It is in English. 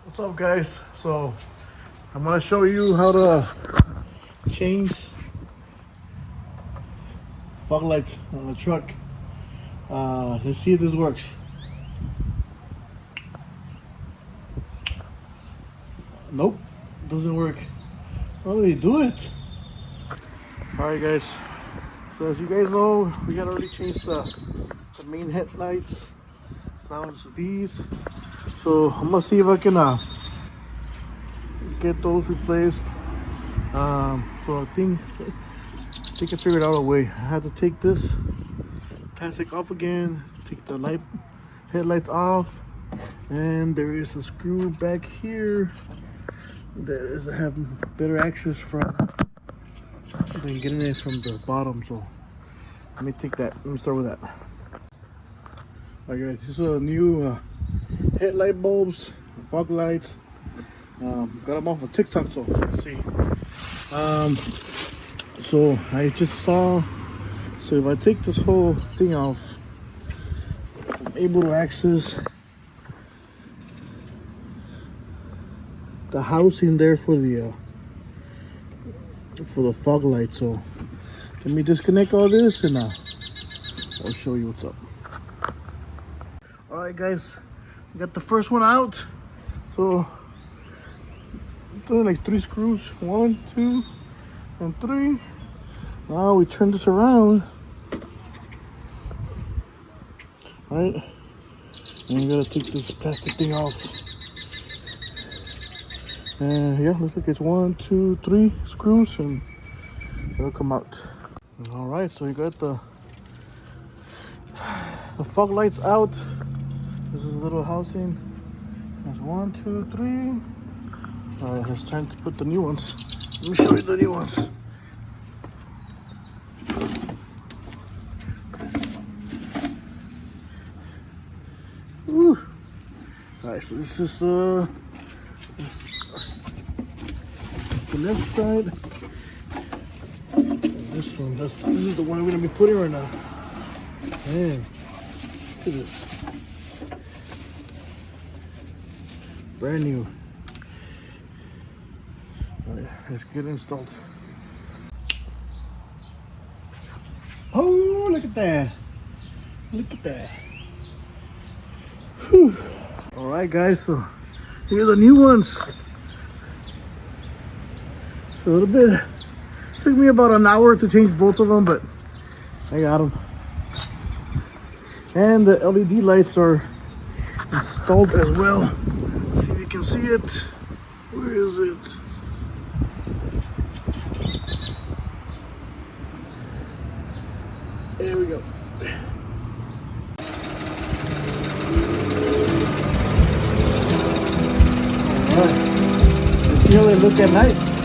What's up, guys? So I'm gonna show you how to change fog lights on the truck. Let's see if this works. Nope, doesn't work. How do they do it? Alright, guys, so as you guys know, we had already changed the main headlights down to these. So I'm gonna see if I can get those replaced. So I think I figured out a way. I had to take this plastic off again, take the headlights off, and there is a screw back here that is have better access from than getting it from the bottom. So let me take that. Let me start with that. Alright, guys, this is a new headlight bulbs, fog lights. Got them off of TikTok, so let's see. So I just saw. So if I take this whole thing off, I'm able to access the housing there for the fog light. So let me disconnect all this and I'll show you what's up. All right, guys, I got the first one out. So doing like 3 screws, 1, 2, and 3. Now we turn this around. All right, and you gotta take this plastic thing off. And yeah, looks like it's 1, 2, 3 screws, and it'll come out. All right, so you got the fog lights out. This is a little housing. There's 1, 2, 3. All right, it's time to put the new ones. Let me show you the new ones. Woo. All right, so this is the left side. And this one, this is the one I'm gonna be putting right now. Man, look at this. Brand new. All right, let's get installed. Oh, look at that. Look at that. Whew. All right, guys, so here are the new ones. It's a little bit, took me about an hour to change both of them, but I got them. And the LED lights are installed as well. See if you can see it. Where is it? There we go. All right. Let's see how they look at night.